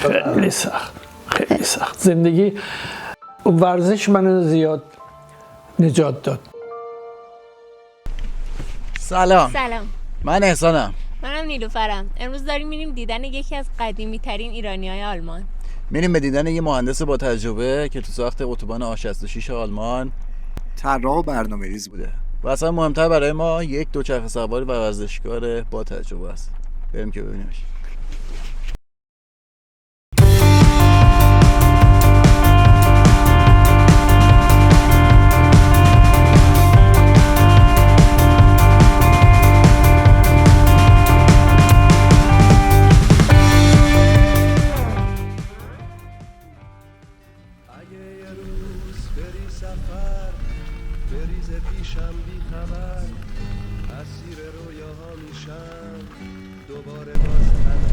خیلی سخت، خیلی سخت. زندگی ورزش منو زیاد نجات داد. سلام. سلام. من احسانم. منم نیلوفرم. امروز داریم میریم دیدن یکی از قدیمی ترین ایرانیای آلمان. میریم به دیدن یه مهندس با تجربه که تو ساخت اتوبان آ66 آلمان طراح و برنامه‌ریز بوده. و اصلا مهمتر برای ما یک دوچرخه سوار و ورزشکار با تجربه است. بریم که ببینیمش.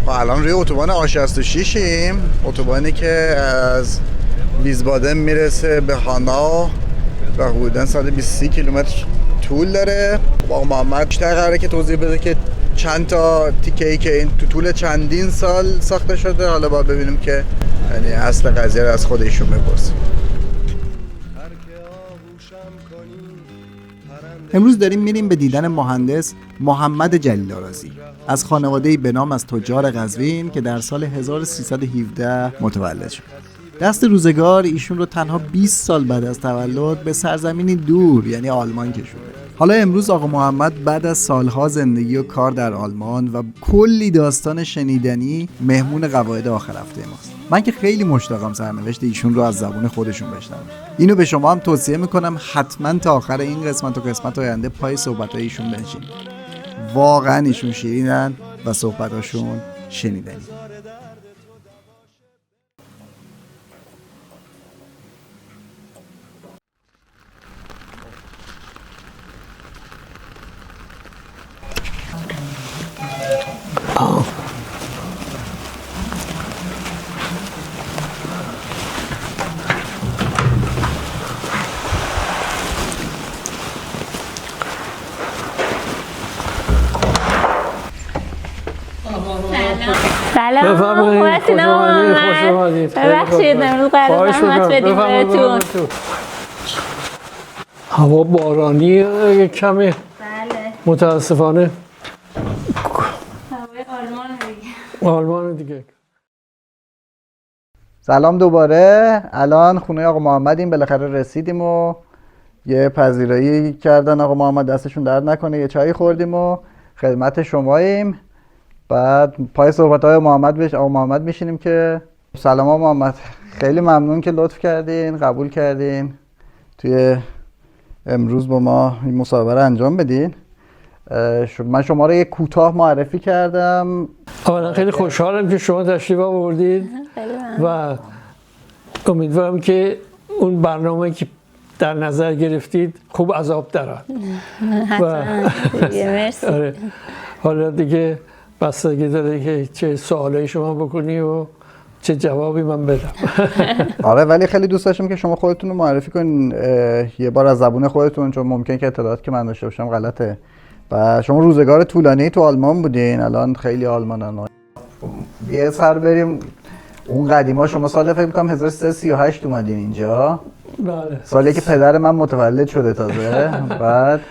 الان روی اتوبان آ66یم، اتوبانی که از ویسبادن میرسه به هانا و حدوداً 120 کیلومتر طول داره. آقا محمد بیشتر قراره که توضیح بده که چند تا تیکه‌ای که این تو طول چندین سال ساخته شده. حالا باید ببینیم که یعنی اصل قضیه رو از خود ایشون بپرسیم. امروز داریم میریم به دیدن مهندس محمد جلیل آرازی از خانواده‌ای به نام از تجار قزوین که در سال 1317 متولد شد. دست روزگار ایشون رو تنها 20 سال بعد از تولد به سرزمینی دور یعنی آلمان کشونده. حالا امروز آقا محمد بعد از سالها زندگی و کار در آلمان و کلی داستان شنیدنی مهمون قواعد آخر هفته ماست. من که خیلی مشتاقم سرنوشت ایشون رو از زبون خودشون بشنوم. اینو به شما هم توصیه میکنم حتما تا آخر این قسمت و قسمت آینده پای صحبت‌های ایشون بنشینید. واقعا ایشون شیرینن و صحبتاشون شنیدنی. سلام. خوش اومدید. ببخشید امروز قرار زحمت بدیم بهتون. هوا بارانی کمی. بله. متاسفانه. هوای آلمان دیگه. سلام دوباره. الان خونه آقا محمدیم، بالاخره رسیدیم و یه پذیرایی کردن آقا محمد، دستشون درد نکنه. یه چایی خوردیم و خدمت شماییم. بعد پای صحبت‌های آقا محمد میشینیم که سلام آقا محمد، خیلی ممنون که لطف کردین، قبول کردین توی امروز با ما این مصاحبه رو انجام بدین. من شما رو یک کوتاه معرفی کردم. اولا خیلی خوشحالم که شما تشریف آوردید و امیدوارم که اون برنامه که در نظر گرفتید خوب عذاب درآد. مرسی. آره. حالا دیگه بستگی داره که چه سوالایی شما بکنی و چه جوابی من بدم. آره، ولی خیلی دوست داشتم که شما خودتون رو معرفی کنین یه بار از زبون خودتون، چون ممکنه که اطلاعاتی که من داشته باشم غلطه. و شما روزگار طولانی تو آلمان بودین، الان خیلی آلمانن. یه سر بریم اون قدیما. شما سال فکر می‌کنم 1338 اومدین اینجا. بله. سالی که پدر من متولد شده تازه. بعد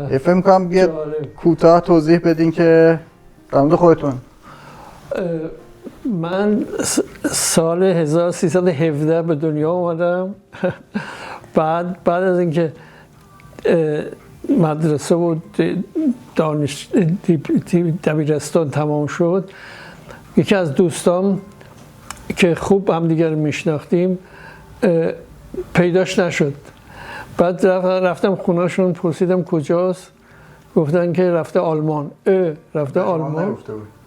فکر می‌کنم یه کوتاه توضیح بدین که در مورد خودتون. من سال 1317 به دنیا اومدم. بعد از اینکه مدرسه و دبیرستان تمام شد، یکی از دوستام که خوب هم دیگر میشناختیم پیداش نشد. بعد رفتم خونهشون، پرسیدم کجاست، گفتن که رفته آلمان. رفته آلمان.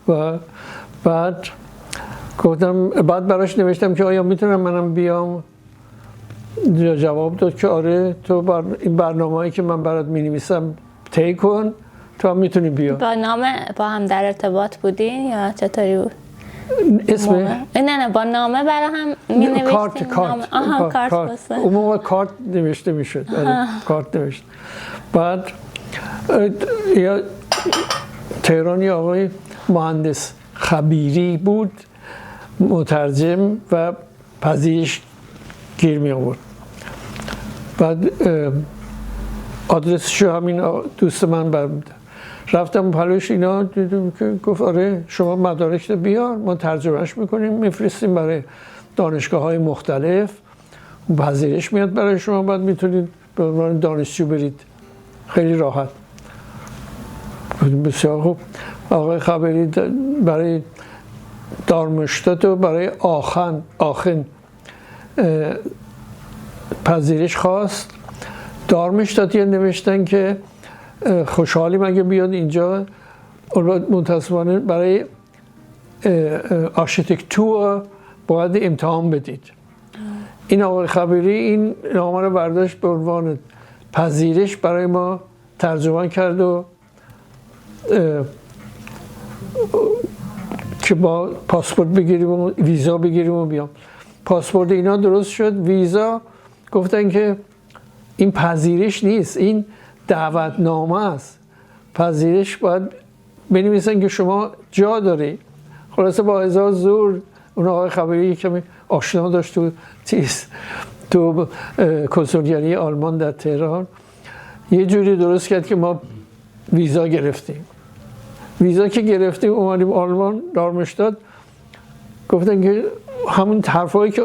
و بعد گفتم، بعد براش نوشتم که آیا میتونم منم بیام. جواب داد که آره، تو این برنامه‌ای که من برات می‌نویسم طی کن، تو هم میتونی بیا. با هم در ارتباط بودین یا چطوری بود؟ اسم؟ نه با نامه برای هم می‌نوشتین. کارت. اون موقع کارت نوشته میشد. کارت نوشت. بعد تهران یه آقای مهندس خبیری بود مترجم و پذیرش گیر می آورد. بعد آدرسشو همین دوست من برمیده. رفتم پلوش اینا، دیدم که گفت آره شما مدارک رو بیار، ما ترجمهش میکنیم میفرستیم برای دانشگاه های مختلف، پذیرش میاد برای شما، بعد میتونید به عنوان دانشجو برید خیلی راحت. بسیار خوب. آقای خبری برای دارمشتات و برای آخن پذیرش خواست. دارمشتاتی نوشتن که خوشحالیم اگه بیاد اینجا، متاسفانه برای آرشیتکتور باید امتحان بدید. این آقای خبری این نامه رو برداشت به عنوان پذیرش برای ما ترجمه کرد و که با پاسپورت بگیریم و ویزا بگیریم و بیام. پاسپورت اینا درست شد، ویزا گفتن که این پذیرش نیست، این دعوتنامه است. پذیرش باید بنویسن که شما جا داری. خلاصه با هزار زور اون آقای خبری کمی آشنا داشت تو کنسولگری آلمان در تهران، یه جوری درست کرد که ما ویزا گرفتیم. ویزا که گرفتیم اومدیم آلمان، دارمشتات، گفتن که همون حرفایی که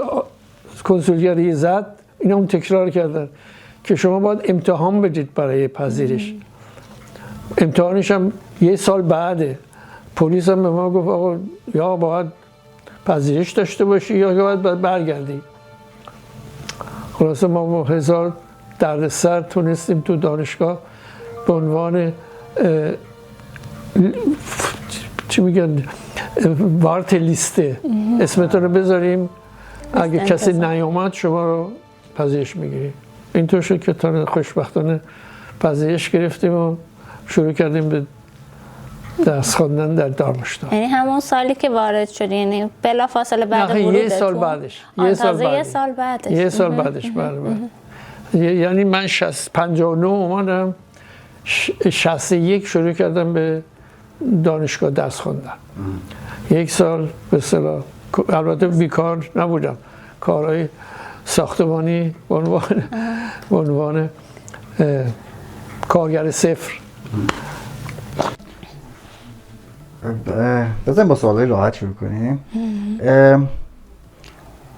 کنسولگری زد اینا هم تکرار کردن که شما باید امتحان بدید برای پذیرش. امتحانش هم یه سال بعده. پلیس هم به ما گفت آقا یا باید پذیرش داشته باشی یا باید برگردی. خلاصه ما 1000 دردسر تونستیم تو دانشگاه به عنوان چی میگن وارت لیسته اسمتون رو بذاریم، اگه کسی نیومد شما رو پذیرش میگیریم. اینطور شد که تا خوشبختانه پذیرش گرفتیم و شروع کردیم به درس خواندن در دارمشتات. یعنی همون سالی که وارد شدی، یعنی بلافاصله بعد ورودتون؟ یه سال بعدش. یه سال بعدش. بله. یعنی من 59 اومدم، 61 شروع کردم به دانشگاه درس خواندن. یک سال به اصطلاح البته بیکار نبودم، کارهای ساختمانی به عنوان کارگر صفر. بذاریم با سوالای راحت شروع کنیم.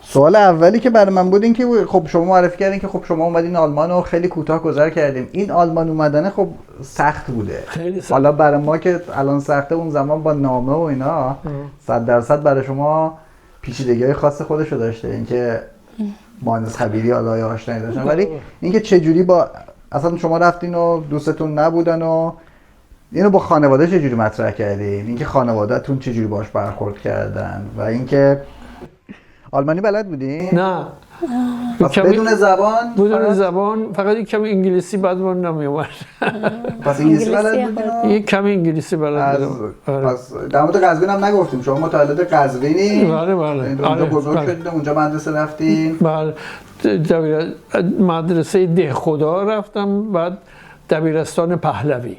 سوال اولی که برای من بود این که خب شما معرفی کردین که خب شما اومدین آلمان و خیلی کوتاه گذر کردیم. این آلمان اومدن خب سخت بوده. خیلی سخت. حالا برای ما که الان سخته، اون زمان با نامه و اینا 100% برای شما پیچیدگی‌های خاص خودشو داشته. اینکه مهندس خبیری حالا یا آشنایی داشتن، ولی اینکه چه جوری با اصلا شما رفتین و دوستتون نبودن و اینو با خانواده چه جوری مطرح کردین؟ اینکه خانواده‌تون چه جوری باهاش برخورد کردن و اینکه آلمانی بلد بودین؟ نه. بدون زبان؟ بدون زبان، فقط یک کمی انگلیسی بعدمون نمیومد. پس انگلیسی بلد بودین؟ یک کمی انگلیسی بلد بودم. پس در مورد قزوین هم نگفتیم، شما متولد قزوینی؟ بله. اونجا بزرگ شدید، اونجا مدرسه رفتین؟ بله. مدرسه ده خدا رفتم، بعد دبیرستان پهلوی.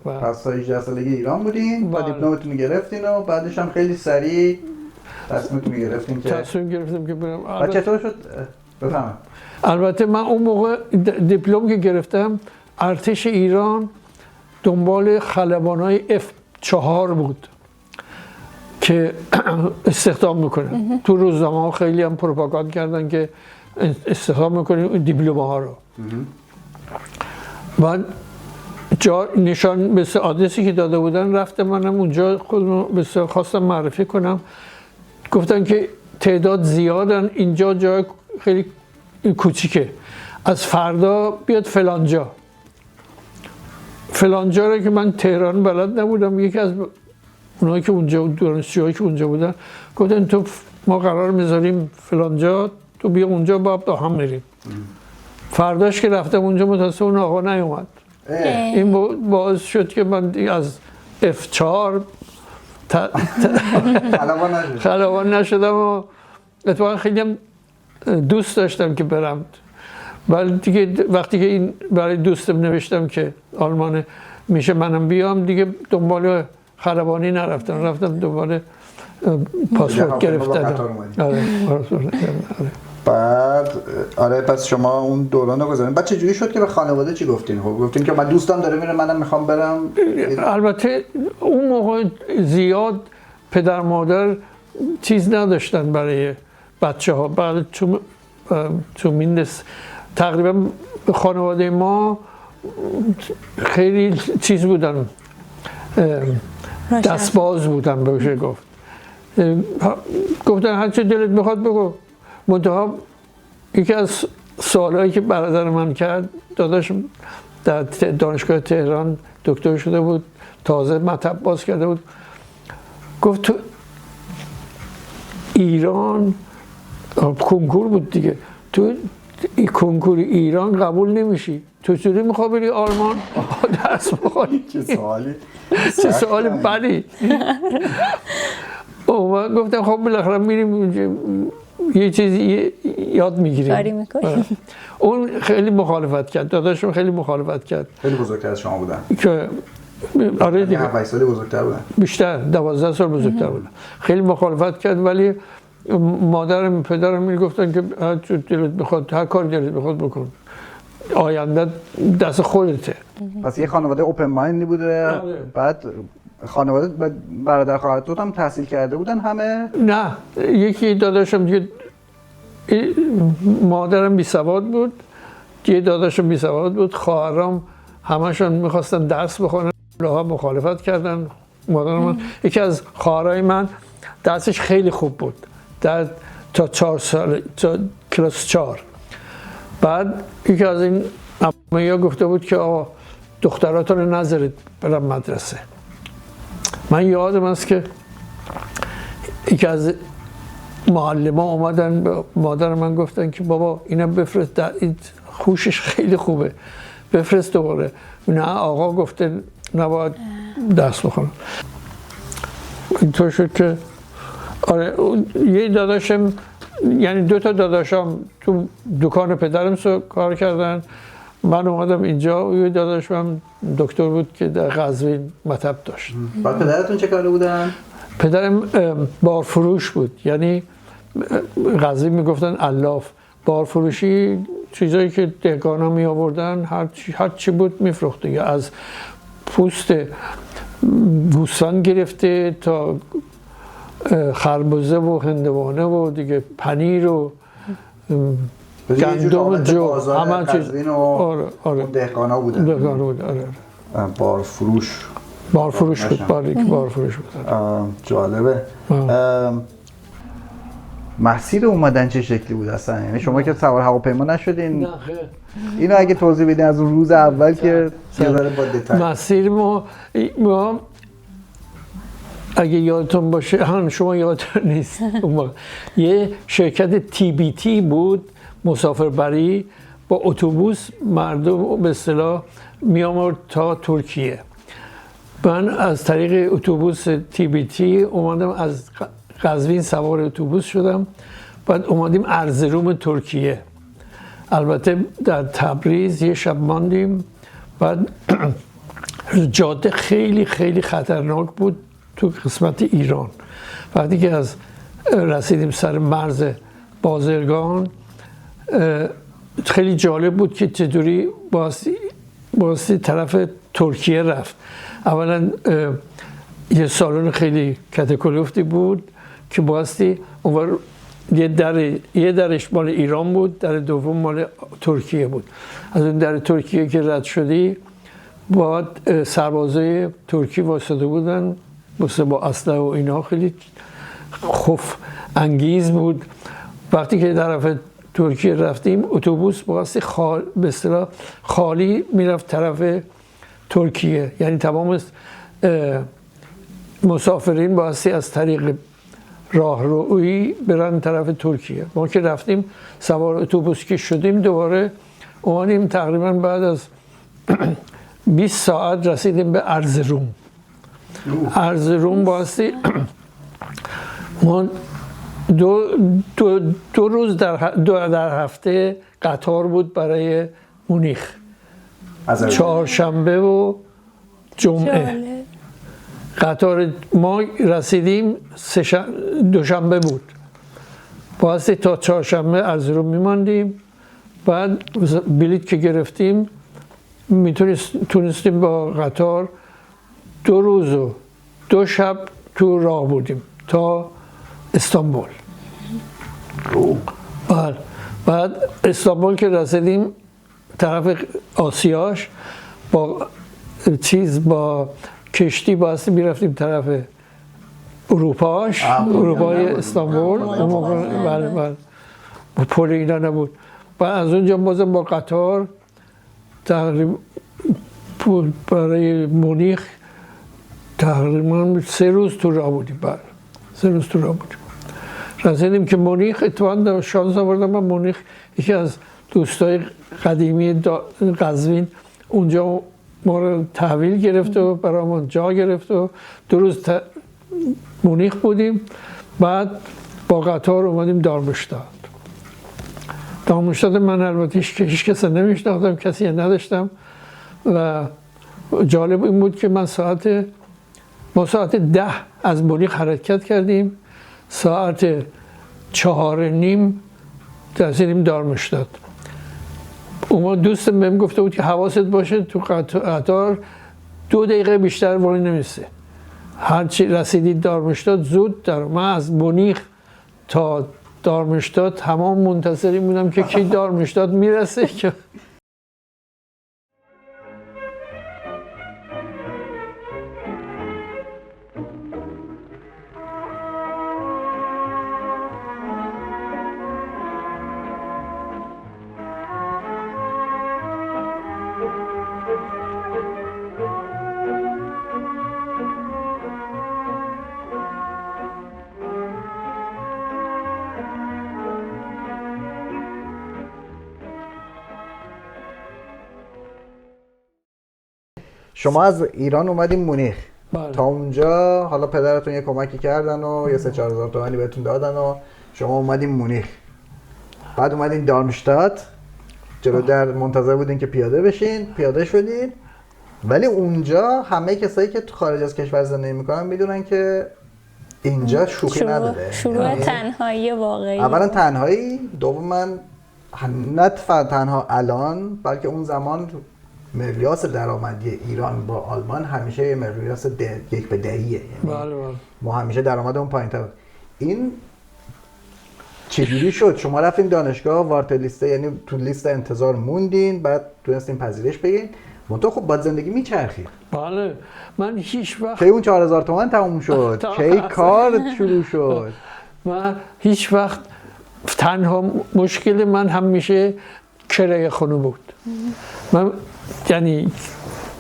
پس تا 18 سالگی ایران بودین، با دیپلمتون گرفتین و بعدش هم خیلی سریع تصمیم گرفتیم که برم. و چطور شد؟ بفهمم. البته من اون موقع دیپلم که گرفتم، ارتش ایران دنبال خلبانای F4 بود که استخدام میکنه. تو روزنامه ها خیلی هم پروپاگاند کردن که استخدام میکنیم دیپلم ها رو. بعد نشان مثل آدرسی که داده بودن رفتم، منم اونجا خودم خواستم معرفی کنم. گفتن که تعداد زیادن، اینجا جای خیلی کوچیکه، از فردا بیاد فلانجا رو که من تهران بلد نبودم. یکی از اونایی که اونجا دانشجوهایی که اونجا بودن گفتن تو ما قرار میذاریم فلانجا، تو بیا اونجا با هم میریم. فرداش که رفتم اونجا متاسفانه اون آقا نیومد. این باعث شد که من از F4 خلبان نشدم و اتفاقا خیلی هم دوست داشتم که برم. ولی دیگه وقتی که این برای دوستم نوشتم که آلمان میشه منم بیام، دیگه دنبال خلبانی نرفتم، رفتم دوباره پاسپورت گرفتم. آره. بعد آره پس شما اون دوران رو گذارین. بعد چجوری شد که به خانواده چی گفتین؟ خب گفتین که من دوستم داره میره منم میخوام برم. البته اون موقع زیاد پدر مادر چیز نداشتن برای بچه ها. بعد تو میندس تقریبا خانواده ما خیلی چیز بودن، دستباز بودن بشه گفت. گفتن هر چه دلت میخواد بگو. منتها یکی از سوالایی که برادر من کرد، داداش در دانشگاه تهران دکتر شده بود، تازه مطب باز کرده بود، گفت تو ایران کنکور بود دیگه، تو کنکور ایران قبول نمیشی، تو چجوری میخوای بری آلمان درس بخونی؟ چه سوالی؟ چه سوال بدی. من گفتم خب بالاخره میریم یه چیزی یاد میگیریم. کاری میکنیم. اون خیلی مخالفت کرد، داداشم خیلی مخالفت کرد. خیلی بزرگتر از شما بودن؟ که آره دیگه 7 سالی بزرگتر بودن. بیشتر 12 سال بزرگتر بودن. خیلی مخالفت کرد، ولی مادرم پدرم میگفتن که هر چه دلت بخواد، هر کاری دلت بخواد بکن، آینده دست خودته. پس یه خانواده اوپن مایندی بوده. بعد خانواده برادر خواهرت هم تحصیل کرده بودن همه؟ نه، یکی داداشم دیگه، مادرم بی سواد بود، یه داداشم بی سواد بود، خواهرام همشون میخواستن درس بخونن، لها مخالفت کردن. مادرم من، یکی از خواهرای من درسش خیلی خوب بود تا 4 سال، تا کلاس 4. بعد یکی از این عمویا گفته بود که آقا دختراتون رو نذارید برن مدرسه. من یادم است که یکی از معلمان اومدن به مادر من گفتن که بابا اینا بفرست، این خوشش خیلی خوبه، بفرست دوباره. نه آقا گفته نباید درس بخونم. اینطور شد که آره یه داداشم، یعنی 2 تا داداشم تو دکان پدرم کار کردن. من اومدم اینجا، یه داداشم دکتر بود که در قزوین مطب داشت. بعد پدرتون چه کاره بودن؟ پدرم بارفروش بود، یعنی قزوین میگفتن الاف. بارفروشی چیزایی که دهقانا می آوردن، هر چی بود میفروخت دیگه، از پوست گوسفند گرفته تا خربزه و هندوانه و دیگه پنیر و گندم و جو، همه چیز. آره دهقانا بودن. دهقانا بود. آره. بارفروش بود. بارفروش بود. جالبه. مسیر اومدن چه شکلی بود اصلا؟ یعنی شما که سوار هواپیما نشدین؟ نه. اینو اگه توضیح بدین از اون روز اول که یه ذره با دتال. مسیر ما اگه یادتون باشه، شما یادتون نیست، یه شرکت TBT بود مسافربری، با اتوبوس مردم به اصطلاح می آورد تا ترکیه. من از طریق اتوبوس TBT اومدم، از قزوین سوار اتوبوس شدم، بعد اومدیم ارزروم ترکیه. البته در تبریز یه شب ماندیم. بعد جاده خیلی خیلی خطرناک بود تو قسمت ایران. وقتی که از رسیدیم سر مرز بازرگان، خیلی جالب بود که چطوری باستی طرف ترکیه رفت. اولا یه سالن خیلی کتکلفتی بود که باستی اونور یه درش مال ایران بود، در دوم مال ترکیه بود. از اون در ترکیه که رد شدی، بعد سربازای ترکی واسطه بودن با اسلحه و اینا، خیلی خوف انگیز بود. وقتی که طرف ترکیه رفتیم، اتوبوس باستی به اصطلاح خالی میرفت طرف ترکیه، یعنی تمام مسافرین باستی از طریق راهروی برن طرف ترکیه. ما که رفتیم سوار اتوبوس که شدیم، دوباره اومدیم تقریبا بعد از 20 ساعت رسیدیم به ارزروم. ارزروم باستی ما دو روز در هفته قطار بود برای مونیخ، چهارشنبه و جمعه. قطار ما رسیدیم دوشنبه بود، بایستی تا چهارشنبه ارزرو میماندیم. بعد بلیط که گرفتیم تونستیم با قطار 2 روز و 2 شب تو راه بودیم تا استانبول. بعد استانبول که رسیدیم طرف آسیاش با کشتی بایستی میرفتیم طرف اروپای استانبول. بله پل اینا نبود. و از اونجا بازم با قطار تقریبا برای مونیخ تقریبا 3 روز تو راه بودیم. 3 روز تو راه بودیم. رسیدیم که مونیخ، اتفاقا شانس آوردم من مونیخ یکی از دوستای قدیمی قزوین اونجا ما رو تحویل گرفت و برامون جا گرفت و 2 روز مونیخ بودیم. بعد با قطار اومدیم دارمشتاد. من البته هیچ کسی نمیشناختم، کسی نداشتم و جالب این بود که ما ساعت 10 از مونیخ حرکت کردیم، ساعت 4:30 رسیدیم دارمشتاد. اون دوستم بهم گفته بود که حواست باشه تو قطار 2 دقیقه بیشتر وای نمیسته، هرچی رسیدید دارمشتاد زود در. من از مونیخ تا دارمشتاد تمام منتظری بودم که کی دارمشتاد میرسه که شما از ایران اومدین مونیخ. بله. تا اونجا حالا پدرتون یه کمکی کردن و یه 3-4 هزار تومانی بهتون دادن و شما اومدین مونیخ. بعد اومدین دارمشتاد، جلو در منتظر بودین که پیاده شدین. ولی اونجا همه کسایی که تو خارج از کشور زندگی میکنن میدونن که اینجا شوخی نداره. شروع تنهایی واقعی. اولا تنهایی، دوما نه تنها الان بلکه اون زمان مقیاس درآمدی ایران با آلمان همیشه یه مقیاس 1 به 10. یعنی ما همیشه درآمدمون پایین‌تر. این چجوری شد؟ شما رفتین دانشگاه وارد لیسته، یعنی تو لیست انتظار موندین، بعد تونستین پذیرش بگیرین. منتها خب باید زندگی میچرخید. بله. من هیچ وقت کی اون 4000 تومان تموم شد؟ کی کار شروع شد؟ من هیچ وقت تنها مشکل من همیشه کرایه خونه بود. من یعنی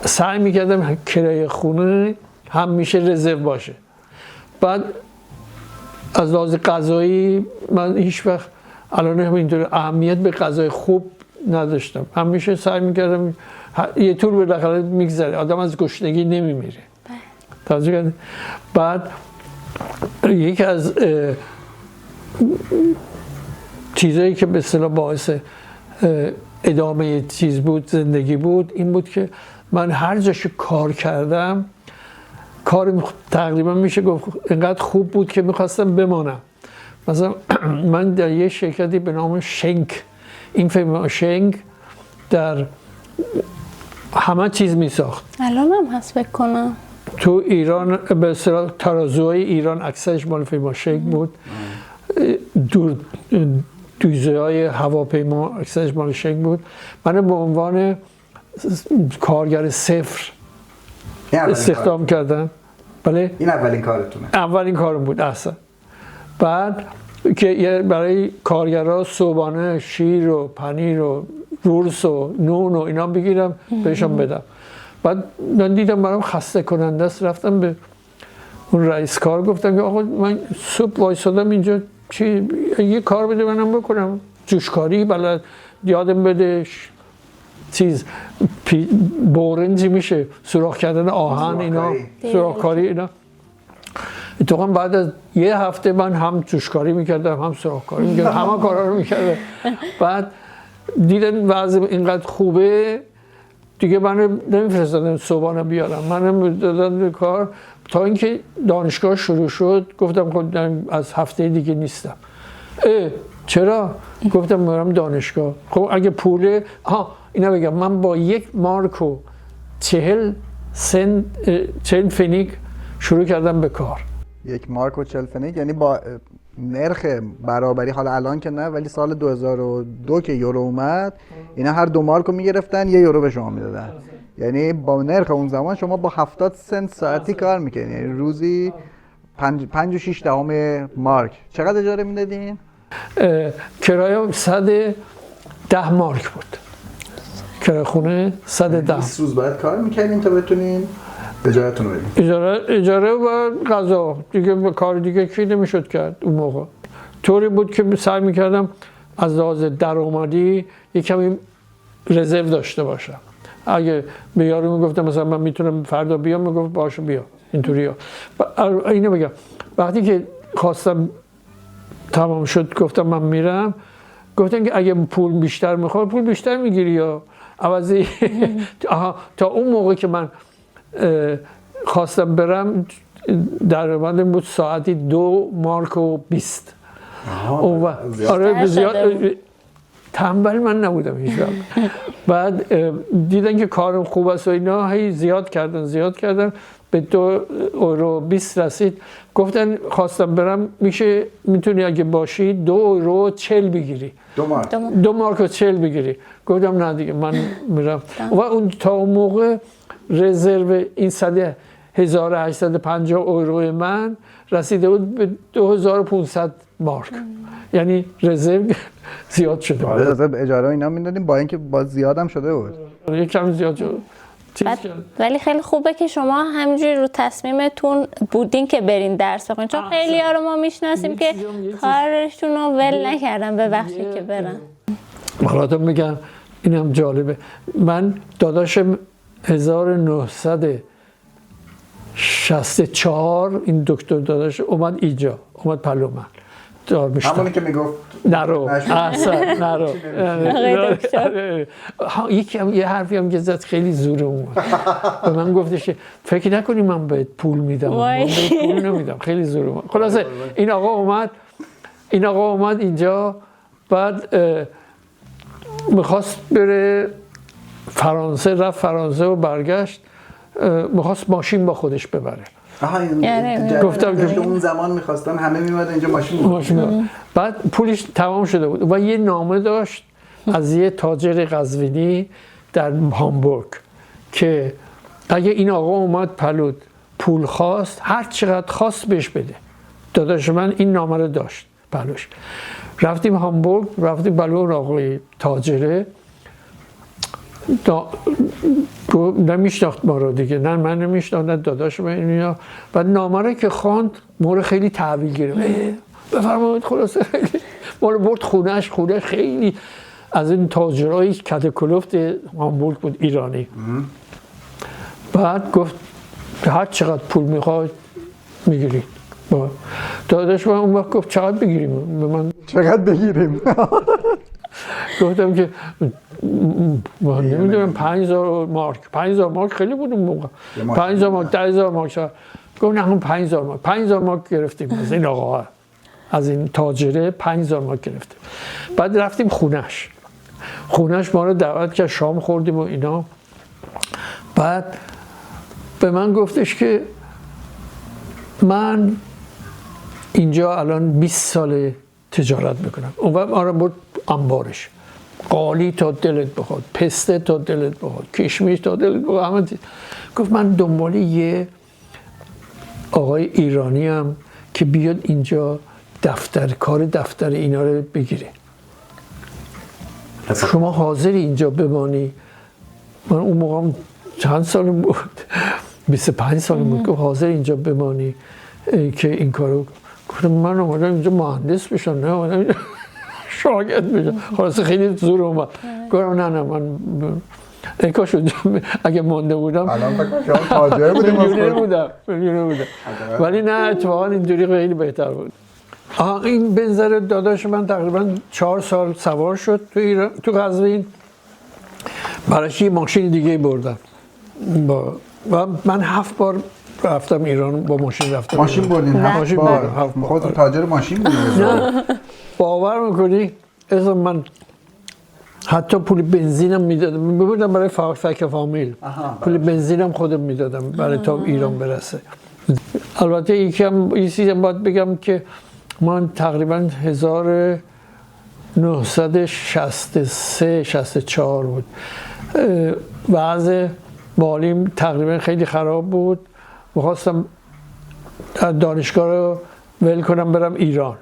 سعی میکردم کرایه خونه همیشه رزرو باشه. بعد از لحاظ غذایی من هیچ وقت الان اینطور اهمیت به غذای خوب نداشتم. همیشه سعی میکردم یه طور بالاخره میگذره، آدم از گشنگی نمیمیره. بعد یکی از چیزایی که به اصطلاح باعث ادامه چیز بود، زندگی بود، این بود که من هر جاش کار کردم کار تقریبا میشه گفت اینقدر خوب بود که میخواستم بمانم. مثلا من در یه شرکتی به نام شنک، این فرما شنک در همه چیز میساخت. الان هم هست فکر کنم. تو ایران به اصطلاح ترازوهای ایران اکثرش مال فرما شنک بود. دوزه‌های هواپیما اکثرش مال شنک بود. من به عنوان کارگر صفر استخدام کردم. بله؟ این اولین کارتونه؟ اولین کارم بود اصلا. بعد که برای کارگرها صبحانه شیر و پنیر و رورس و نون و اینا بگیرم بهشون بدم. بعد من دیدم برام خسته کننده است، رفتم به اون رئیس کار گفتم که آقا من صبح وایسادم اینجا یه کار بده منم بکنم، جوشکاری بلد، یادم بده چیز برنجی میشه، سوراخ کردن آهن اینا، سوراخکاری اینا. اتفاقا بعد از یه هفته من هم جوشکاری میکردم هم سوراخکاری میکردم، همه کارا رو میکردم. بعد دیدن وضع اینقدر خوبه دیگه منو نمیفرستادن صبحانه بیارم، منم دادن کار. تا اینکه دانشگاه شروع شد گفتم خب از هفته دیگه نیستم. چرا؟ گفتم برم دانشگاه. خب اگه پوله اینا بگم من با 1 مارک و 40 فنیک شروع کردم به کار. 1 مارک و 40 فنیک یعنی با نرخ برابری، حالا الان که نه ولی سال 2002 که یورو اومد اینا هر 2 مارک رو میگرفتن 1 یورو به شما میدادن. یعنی با نرخ اون زمان شما با 70 سنت ساعتی کار میکنین، یعنی روزی 5.6 مارک. چقدر اجاره میدادین؟ کرایه 110 مارک بود. کرایه خونه 110. 20 روز باید کار میکردین تا بتونین اجارتون رو بدین. اجاره و غذا دیگه، کار دیگه کی نمیشد کرد اون موقع. طوری بود که سعی میکردم از لحاظ درآمدی یک کمی رزرو داشته باشم. اگه به یارو میگفتم مثلا من میتونم فردا بیام، میگفت باشه بیا. اینطوریا. اینو بگم وقتی که خواستم تمام شد گفتم من میرم، گفتن که اگه پول بیشتر میخواد پول بیشتر میگیری یا عوضی. تا اون موقع که من خواستم برم درآمدم بود ساعتی 2 مارک و 20. آره زیاد تنبل من نبودم هیچ وقت. بعد دیدن که کارم خوب است و اینا هی زیاد کردن به 2 یورو 20 رسید. گفتن خواستم برم میتونی اگه باشی 2 یورو 40 بگیری. 2 مارک و 40 بگیری. گفتم نه دیگه من میرم. و اون تا اون موقع رزرو این سده 1850 یورو من رسیده بود به 2500 مارک. یعنی رزرو زیاد شده بود. اجاره اینا میدادیم با اینکه باز زیادم شده بود. یک کم زیاد شد. ولی خیلی خوبه که شما همینجوری رو تصمیمتون بودین که برین درس بخونین، چون خیلی ها رو ما میشناسیم که کارشون رو ول نکردن به بخشی که برن. حالا میگم اینم جالبه. من داداشم 1964 این دکتر داداش اومد اینجا، اومد پلومن دارمشتم. همونی که میگفت نرو اصلا نرو. یه حرفی هم که زد خیلی زوره اومد به من گفتش فکر نکنی من بهت پول میدم، من بهت پول نمیدم. خیلی زوره اومد. خلاصه این آقا اومد اینجا. بعد میخواست بره فرانسه، رفت فرانسه و برگشت. میخواست ماشین با خودش ببره. گفتم که اون زمان میخواستن همه میمدن اینجا ماشین. بعد پولش تمام شده بود و یه نامه داشت از یه تاجر قزوینی در هامبورگ که اگه این آقا اومد پلود پول خواست هر چقدر خواست بهش بده. داداش من این نامه رو داشت پلوش. رفتیم هامبورگ، رفتیم بلو آقای تاجره. نمیشناخت ما رو دیگه، نه من نمیشناخت نه داداش من. بعد نامه رو که خواند ما خیلی تحویل گرفت. بفرمایید. خلاصه ما رو برد خونهش خیلی از این تاجرای کته کلفت هامبورگ بود، ایرانی. بعد گفت هر چقدر پول میخواد میگیرید. داداش من اون وقت گفت چقدر بگیریم؟ به من چقدر بگیریم؟ گفتم که من نمیدونم 5000 مارک. 5000 مارک خیلی بود اون موقع. 5000 مارک 10000 مارک شد. گفت نه هم 5000 مارک. 5000 مارک گرفتیم از این آقا، از این تاجره 5000 مارک گرفتیم. بعد رفتیم خونش ما رو دعوت کرد، شام خوردیم و اینا. بعد به من گفتش که من اینجا الان 20 سال تجارت میکنم. اون وقت ما رو برد انبارش، قالی تا دلت بخواد، پسته تا دلت بخواد، کشمیش تا دلت بخواد، همه چیز. گفت من دنبال یه آقای ایرانی ام که بیاد اینجا کار دفتر اینا رو بگیره. شما حاضری اینجا بمانی؟ من اون موقع چند سالم بود، 25 سالم بود. گفت حاضر اینجا بمانی که این کارو. گفتم من اومدم اینجا مهندس بشم، نه اومدم شاگرد بشم. خلاص خیلی زور اومد. گفتم نه من کاش اگه مونده بودم الان فکر تاجر بودم. ولی نه اتفاقا اینجوری خیلی بهتر بود. این بنظر داداش من تقریبا 4 سال سوار شد تو قزوین. براش یه ماشین دیگه بردم و من 7 بار رفتم ایران با ماشین رفتم ماشین ایران. بردین؟ ماشین بردم. خودتون تاجر ماشین بودین؟ نه باور میکنی اصلا من حتی پول بنزینم میدادم، میبردم برای فک فامیل، پول بنزینم خودم میدادم برای تا ایران برسه. البته یه چیزی باید بگم که من تقریبا 1963 64 بود، وضع مالیم تقریبا خیلی خراب بود، میخواستم دانشگاه رو ول کنم برم ایران.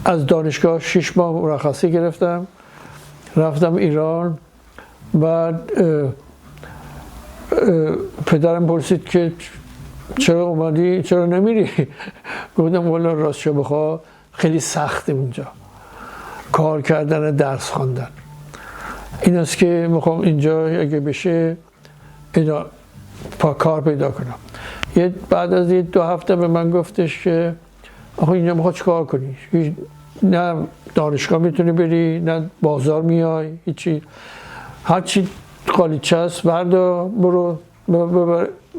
از دانشگاه 6 ماه مرخصی گرفتم رفتم ایران. بعد پدرم پرسید که چرا اومدی چرا نمیری؟ گفتم والا راستشو بخواه خیلی سخته اونجا کار کردن، درس خواندن. این است که میخوام اینجا اگه بشه کار پیدا کنم. بعد از 2 هفته به من گفتش که آخه اینجا میخواد چیکار کنی؟ نه دانشگاه میتونی بری، نه بازار میای، هیچی. هرچی قالیچه است بردار برو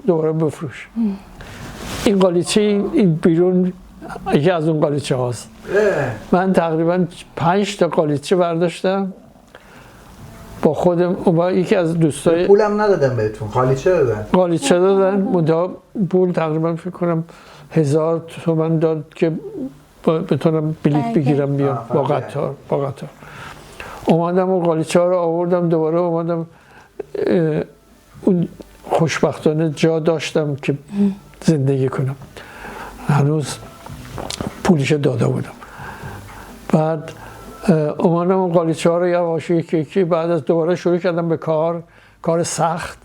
دوباره بفروش. این قالیچه این بیرون یکی از اون قالیچه هاست. من تقریبا 5 تا قالیچه برداشتم با خودم و یکی از دوستای پولم ندادم بهتون، قالیچه دادن منتها پول تقریبا فکر کنم 1000 تومان داد که بتونم بلیط بگیرم بیام با قطار. اومدم و قالیچه ها رو آوردم دوباره اومدم. اون خوشبختانه جا داشتم که زندگی کنم، هنوز پولش داده بودم. بعد اومدم اون قالیچه ها رو یواش یکی بعد از دوباره شروع کردم به کار سخت.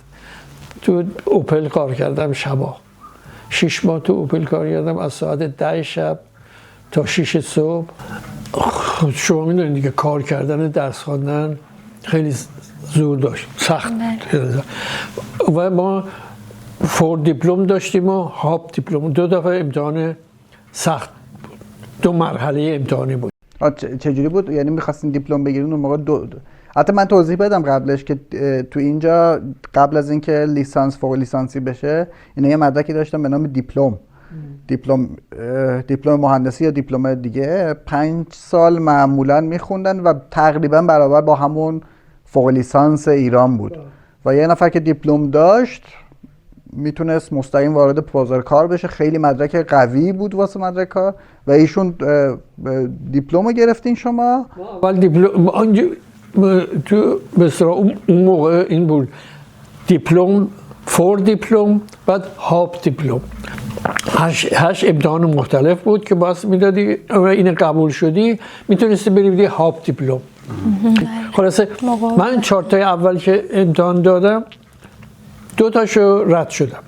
تو اوپل کار کردم شبا 6 ماه تو اوپل کار کردم از ساعت 10 شب تا 6 صبح. شما میدونید دیگه کار کردن، درس خواندن خیلی زور داشت، سخت. و ما فور دیپلم داشتیم و هاپ دیپلم، 2 دفعه امتحان سخت بود، 2 مرحله امتحانی بود. چجوری بود؟ یعنی می‌خواستین دیپلم بگیرین اون موقع حتی من توضیح بدم قبلش که تو اینجا قبل از اینکه لیسانس فوق لیسانسی بشه اینا یه مدرکی داشتن به نام دیپلم مهندسی یا دیپلم دیگه 5 سال معمولا میخوندن و تقریبا برابر با همون فوق لیسانس ایران بود و یه نفر که دیپلم داشت میتونست مستقیم وارد بازار کار بشه. خیلی مدرک قوی بود واسه مدرک کار و ایشون دیپلم گرفتین شما؟ اول دیپلم تو بسرا اون موقع این بود دیپلم، فور دیپلم، بعد هاپ دیپلم. 8 امتحان مختلف بود که باز میدادی این قبول شدی میتونستی بری بدی هاپ دیپلم. خلاصه من 4 تای اول که امتحان دادم 2 تاشو رد شدم.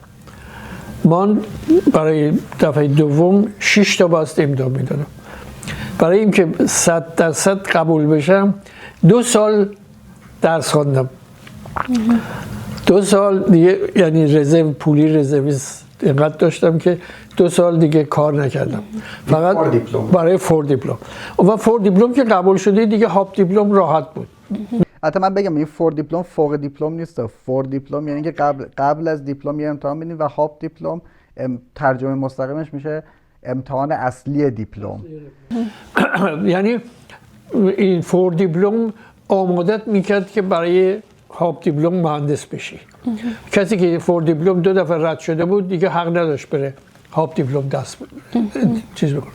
من برای دفعه دوم 6 تا باز امتحان میدادم. برای اینکه 100% قبول بشم 2 سال درس خواندم. 2 سال دیگه یعنی رزرو پولی رزرویست اینقدر داشتم که 2 سال دیگه کار نکردم، فقط برای فور دیپلم. و فور دیپلم که قبول شده دیگه هاپ دیپلم راحت بود. حتی من بگم این فور دیپلم فوق دیپلم نیست. فور دیپلم یعنی که قبل از دیپلم یه امتحان میدین و هاپ دیپلم ترجمه مستقیمش میشه امتحان اصلی دیپلم. یعنی این فور دیپلم آمادت میکرد که برای هاپ دیپلم مهندس بشی. کسی که فور دیپلم 2 دفعه رد شده بود دیگه حق نداشت بره هاپ دیپلم دست چیز بکنه.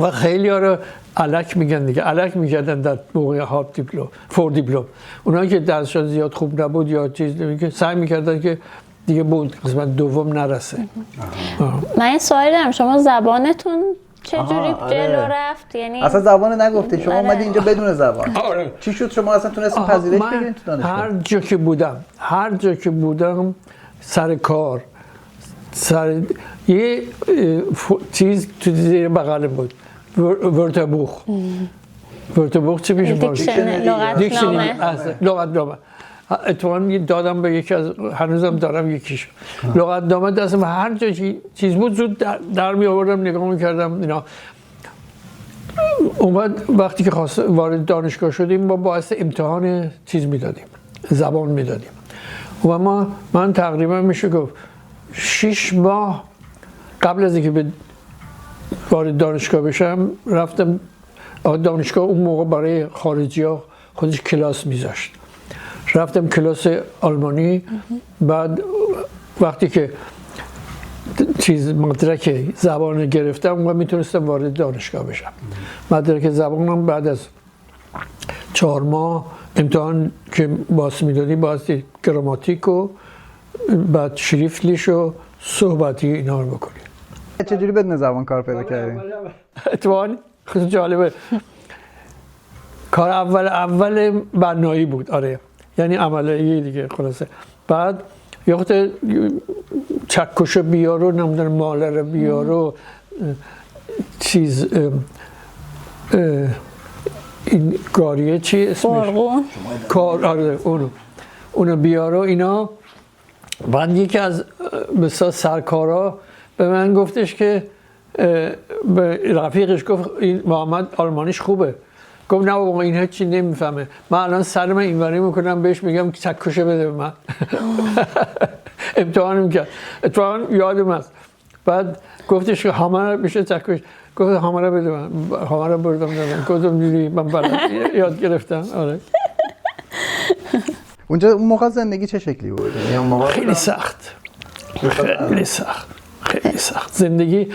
و خیلی ها رو الک میگن دیگه، الک میکردن در موقع هاپ دیپلم، فور دیپلم. اونایی که درسشون زیاد خوب نبود یا چیز نمیگه سعی میکردن که دیگه بود قسمت دوم نرسه. من این سوالی دارم، شما زبانتون چجوری جلو رفت؟ یعنی اصلا زبان نگفتی، شما اومدی اینجا بدون زبان. چی شد شما اصلا تونستین پذیرش بگیرین تو دانشگاه؟ هر جا که بودم سر کار یه چیز تو زیر بغلم بود، ورتبوخ چی میشه؟ لغتنامه. اتفاقا دادم به یکی از، هنوزم دارم یکیش، لغتنامه دستم. هر جا چیز بود زود در می آوردم نگاه میکردم اینا. اومد وقتی که وارد دانشگاه شدیم ما باعث امتحان چیز میدادیم، زبان میدادیم و من تقریبا میشه گفت 6 ماه قبل از اینکه وارد دانشگاه بشم رفتم دانشگاه. اون موقع برای خارجی ها خودش کلاس میذاشت. رفتم کلاس آلمانی. بعد وقتی که مدرک زبان گرفتم و میتونستم وارد دانشگاه بشم. مدرک زبانم بعد از 4 ماه امتحان که باز میدادی، بایستی گراماتیک و بعد شریفتلیش و صحبتی اینا رو بکنی. چجوری بدون زبان کار پیدا کردین؟ اتفاقا خیلی جالبه. کار اول بنایی بود. آره، یعنی عملیه دیگه خلاصه. بعد یه چکشو بیارو، نمیدونم مالر بیارو، چیز این گاریه چی اسمش؟ کار. آره اونو بیارو اینا. بعد یکی از مثلا سرکارا به من گفتش که به رفیقش گفت این محمد آلمانیش خوبه. گفت نه بابا این هیچی نمیفهمه. من الان سرم اینوری میکنم بهش میگم چکشه بده به من. امتحان میکرد. اتفاقا یادم هست. بعد گفتش که هامه میشه چکش. گفت هامه رو بده من. هامه رو بردم دادم. گفتم دیدی من بلد یاد گرفتم. آره. اونجا اون موقع زندگی چه شکلی بود؟ خیلی سخت. خیلی سخت زندگی.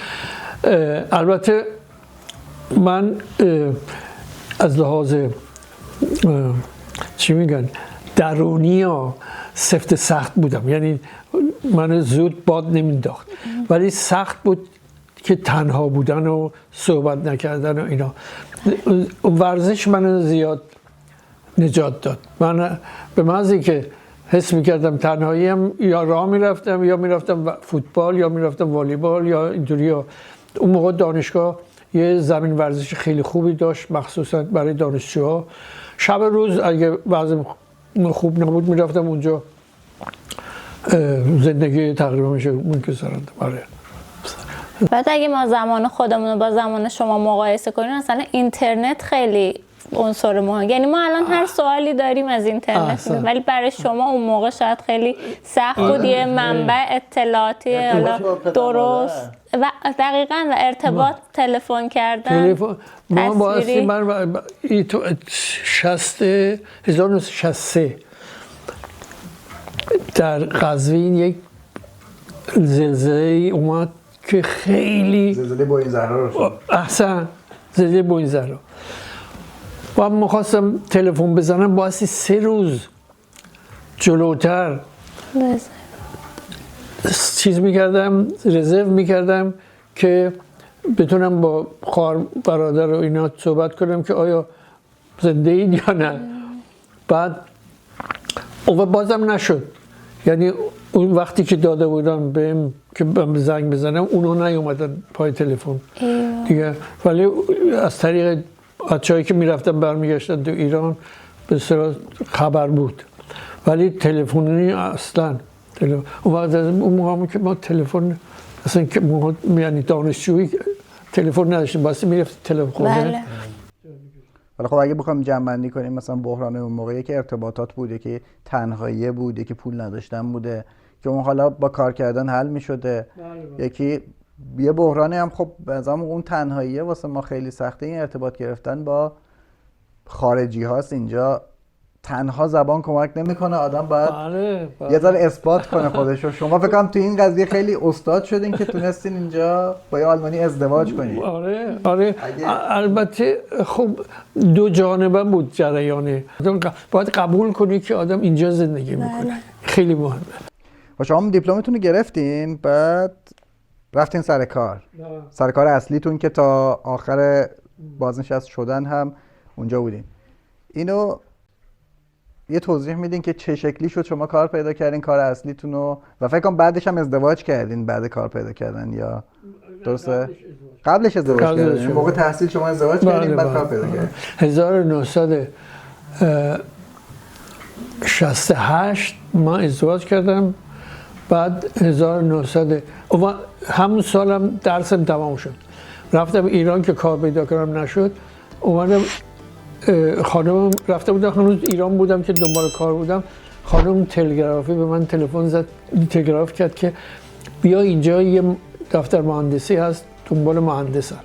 البته من از لحاظ چی میگن درونی ها سفت سخت بودم، یعنی من زود باد نمینداخت، ولی سخت بود که تنها بودن و صحبت نکردن و اینا. ورزش من زیاد نجات داد. من به محض که حس میکردم تنهاییم یا راه میرفتم یا میرفتم فوتبال یا میرفتم والیبال یا اینطوری. اون موقع دانشگاه یه زمین ورزش خیلی خوبی داشت، مخصوصا برای دانشجوها. شب روز اگه وضع خوب نبود میرفتم اونجا زندگی تقریبا میشه منکسرند. آره. بعد اگه ما زمان خودمون رو با زمان شما مقایسه کنیم، مثلا اینترنت خیلی عنصر مهم، یعنی ما الان هر سوالی داریم از اینترنت، ولی برای شما اون موقع شاید خیلی سخت بود یه منبع اطلاعاتی درست و دقیقاً و ارتباط تلفن کردن. ما بایستی من 1963 در قزوین یک زلزله اومد که خیلی زلزله بوین زهرا رو احسن زلزله بوین زهرا و من خواستم تلفن بزنم، بایستی 3 روز جلوتر چیز میکردم، رزرو میکردم که بتونم با خواهر برادر و اینا صحبت کنم که آیا زنده اید یا نه. بعد و بازم نشد، یعنی اون وقتی که داده بودم بهم که زنگ بزنم اونا نیومدن پای تلفن دیگه. ولی از طریق بچه‌هایی که میرفتن برمیگشتن تو ایران به اصطلاح خبر بود، ولی تلفنی اصلا. اون وقت اون موقع که ما تلفن اصلا که یعنی دانشجویی تلفن نداشتیم، واسه میرفت تلفن خونه. بله. حالا خب اگه بخوام جمع‌بندی کنیم، مثلا بحران اون موقعی که ارتباطات بوده، که تنهایی بوده، که پول نداشتن بوده، که اون حالا با کار کردن حل می‌شده. یکی یه بحرانی هم خب بنظرم اون تنهاییه واسه ما خیلی سخته، این ارتباط گرفتن با خارجی هاست. اینجا تنها زبان کمک نمیکنه، آدم باید یه ذره اثبات کنه خودشو. شما فکر کنم تو این قضیه خیلی استاد شدین که تونستین اینجا با یه آلمانی ازدواج کنین. آره. البته خب دو جانبه بود جریانه. باید قبول کنی که آدم اینجا زندگی میکنه. خیلی مهمه. و شما دیپلمتون رو گرفتین، بعد رفتین سر کار. سر کار اصلیتون که تا آخر بازنشست شدن هم اونجا بودین. اینو یه توضیح میدین که چه شکلی شد شما کار پیدا کردین، کار اصلیتون رو، و فکر کنم بعدش هم ازدواج کردین بعد کار پیدا کردن، یا درسته؟ قبلش ازدواج کردین. موقع تحصیل شما ازدواج کردین بعد کار پیدا کردین. 1968 ما ازدواج کردم. بعد 1900 همون سالم درسم تمام شد. رفتم ایران که کار پیدا کردم نشد. اومدم خانمم رفته بودم، هنوز ایران بودم که دنبال کار بودم. خانم تلگرافی به من تلفن زد، تلگراف کرد که بیا اینجا یه دفتر مهندسی هست، دنبال مهندسم.